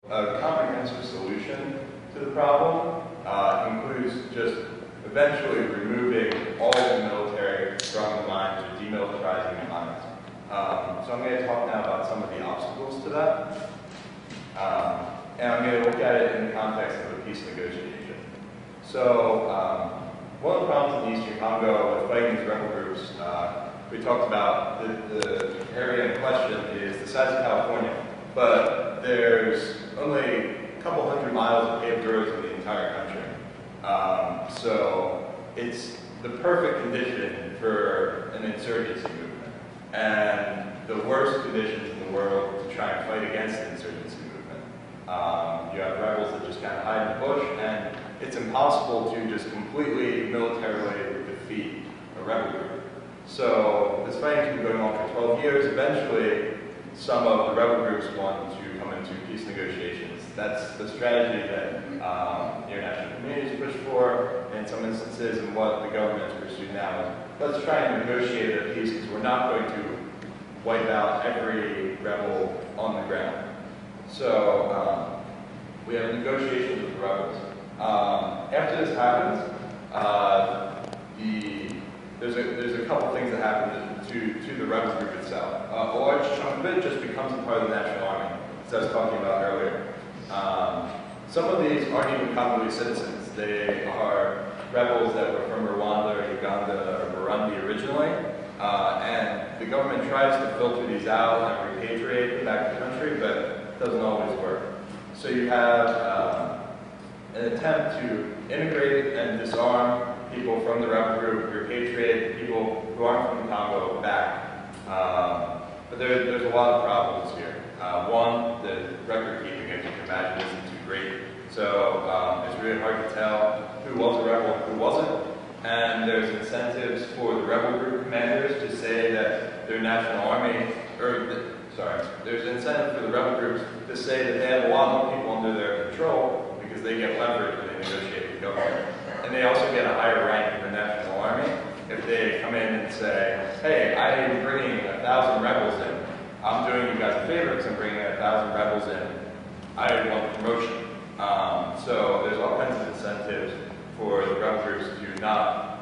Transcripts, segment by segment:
A comprehensive solution to the problem includes just eventually removing all the military from the mines or demilitarizing the mines. So I'm going to talk now about some of the obstacles to that. And I'm going to look at it in the context of a peace negotiation. So one of the problems in Eastern Congo with fighting these rebel groups, we talked about the area in question is the size of California, but there's only a couple hundred miles of paved roads in the entire country. So it's the perfect condition for an insurgency movement, and the worst conditions in the world to try and fight against an insurgency movement. You have rebels that just kind of hide in the bush, and it's impossible to just completely militarily defeat a rebel group. So this fighting's been going on for 12 years. Eventually, some of the rebel groups want to come into peace negotiations. That's the strategy that the international communities push for in some instances, and what the government's pursuing now is, let's try and negotiate a peace, because we're not going to wipe out every rebel on the ground. So we have negotiations with the rebels. After this happens, there's a couple things that happen to the rebel group itself. A large chunk of it just becomes a part of the National Army, as I was talking about earlier. Some of these aren't even Congolese citizens. They are rebels that were from Rwanda or Uganda or Burundi originally, and the government tries to filter these out and repatriate them back to the country, but it doesn't always work. So you have an attempt to integrate and disarm people from the rebel group, repatriate people who aren't from the Congo back. But there's a lot of problems here. One, the record keeping, as you can imagine, isn't too great. So it's really hard to tell who was a rebel and who wasn't. And there's incentives for the rebel group commanders to say that their national army, there's incentive for the rebel groups to say that they have a lot more people under their control because they get leverage when they negotiate with the government. And they also get a higher rank in the National Army if they come in and say, hey, I am bringing 1,000 rebels in. I'm doing you guys a favor because I'm bringing 1,000 rebels in. I want promotion. So there's all kinds of incentives for the rebel groups to not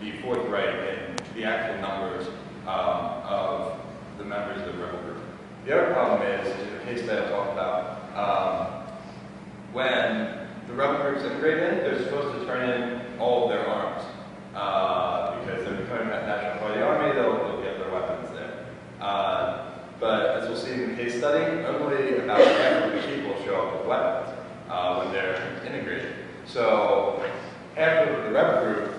be forthright in the actual numbers of the members of the rebel group. The other problem is, in the case that I talked about, when the rebel groups integrate in, they're supposed to turn in all of their arms. Because they're becoming a national part of the army, they'll get their weapons there. But as we'll see in the case study, only about half of the people show up with weapons when they're integrated. So half of the rebel group,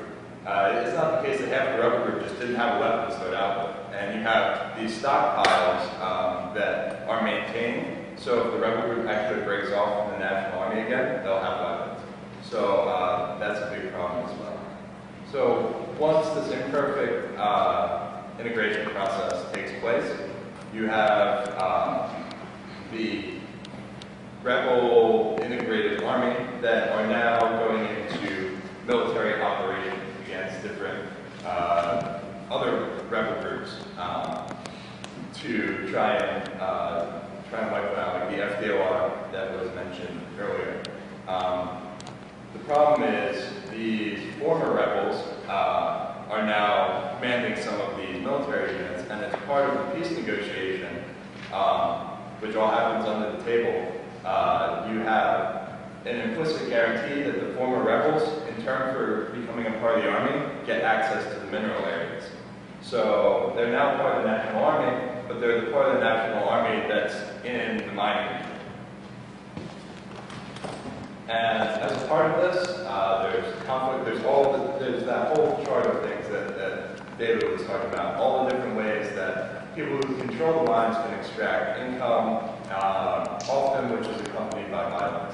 it's not the case that half of the rebel group just didn't have a weapon to start out with. And you have these stockpiles that are maintained. So if the rebel group actually breaks off from the National Army again, they'll have weapons. So that's a big problem as well. So once this imperfect integration process takes place, you have the rebel integrated army that are now going into military operations against different other rebel groups to try and wipe them out, like the FDLR that was mentioned earlier. The problem is these former rebels are now commanding some of these military units, and as part of the peace negotiation, which all happens under the table, you have an implicit guarantee that the former rebels, in turn for becoming a part of the army, get access to the mineral areas. So they're now part of the National Army, but they're the part of the National Army that's in the mining region. And as a part of this, there's conflict, there's that whole chart of things that David was talking about, all the different ways that people who control the mines can extract income, often which is accompanied by violence.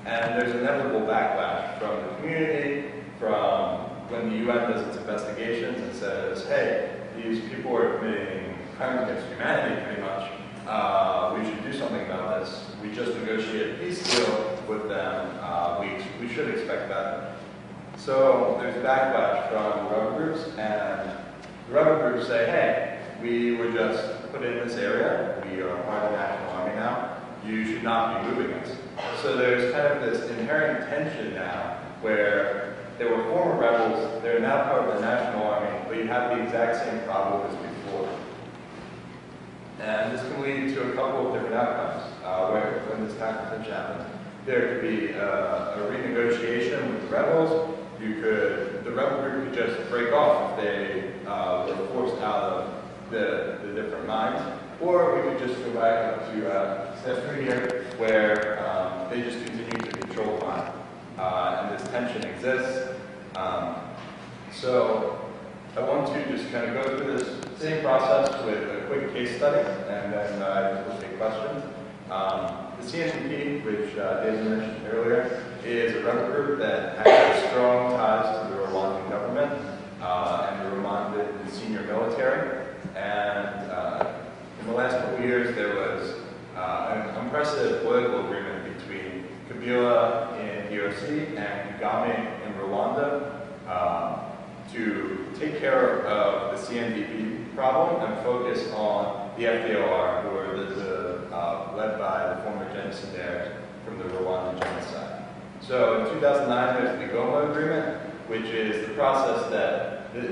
And there's inevitable backlash from the community, from when the UN does its investigations and says, hey, these people are committing crimes against humanity pretty much, we should do something about this. We just negotiated a peace deal with them, we should expect better. So there's backlash from rebel groups, and the rebel say, hey, we were just put in this area. We are part of the National Army now. you should not be moving us. So there's kind of this inherent tension now where they were former rebels, they're now part of the National Army, but you have the exact same problem as before. And this can lead to a couple of different outcomes where when this kind of tension happens. There could be a renegotiation with the rebels. The rebel group could just break off if they were forced out of the different mines, or we could just go back up to step 3 here, where they just continue to control the mine, and this tension exists. So I want to just kind of go through this same process with a quick case study, and then we'll take questions. The CNDP, which David mentioned earlier, is a rebel group that has strong ties to the Rwandan government and the Rwandan senior military. And in the last couple of years, there was an unprecedented political agreement between Kabila in DRC and Kagame in Rwanda to take care of the CNDP problem and focus on the FDLR, who are led by the former genocidaires from the Rwandan genocide. So in 2009, there's the Goma Agreement, which is the process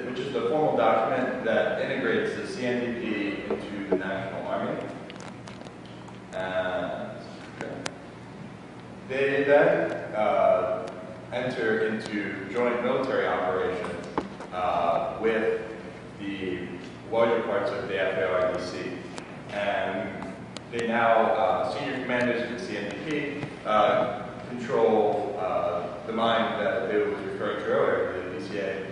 which is the formal document that integrates the CNDP into the National Army. And they then enter into joint military operations with the larger parts of the FARDC. And they now, senior commanders of the CNDP, control the mine that they was referring to earlier, the DCA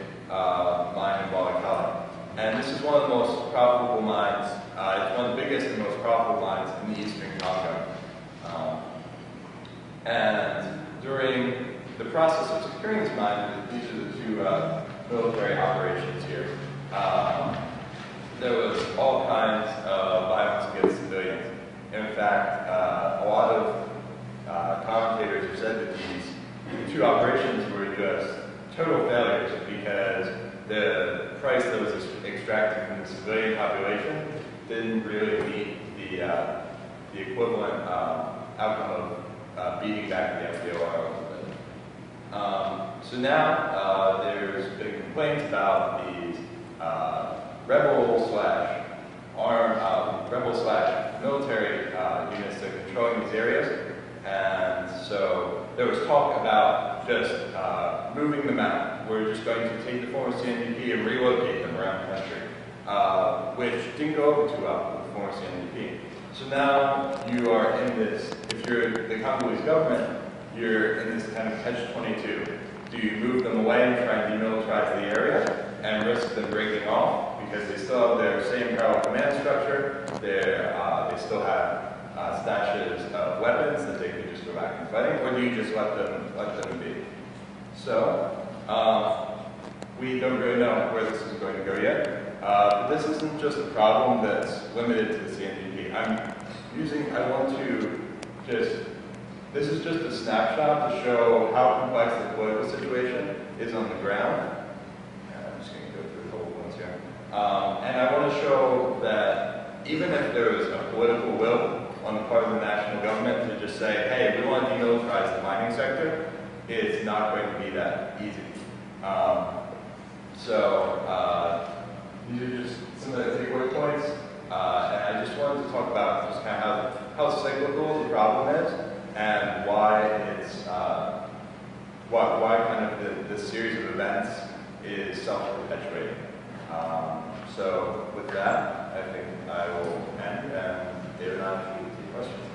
mine in Walikale. And this is one of the most profitable mines. It's one of the biggest and most profitable mines in the eastern Congo. And during the process of securing this mine, these are the two military operations here. There was all kinds of violence against civilians. In fact, a lot of commentators have said that these two operations were just total failures because the price that was extracted from the civilian population didn't really meet the equivalent outcome of beating back the FDLR a little bit. So now there's been complaints about these rebel/military units that are controlling these areas, and so there was talk about just moving them out. We're just going to take the former CNDP and relocate them around the country, which didn't go over too well with the former CNDP. So now you are in this, if you're the Congolese government, you're in this kind of catch-22. Do you move them away and try and demilitarize the area and risk them breaking off because they still have their same parallel command structure, they still have stashes of weapons that they can just go back and fighting, or do you just let them be? So we don't really know where this is going to go yet. But this isn't just a problem that's limited to the CNDP. This is just a snapshot to show how complex the political situation is on the ground. I'm just going to go through a couple ones here. And I want to show that even if there is a political will on the part of the national government to just say, hey, we want to demilitarize the mining sector, it's not going to be that easy. These are just some of the takeaway points. And I just wanted to talk about just kind of how cyclical the problem is and why it's why kind of this series of events is self-perpetuating. So with that, I think I will end, and David and I will take questions.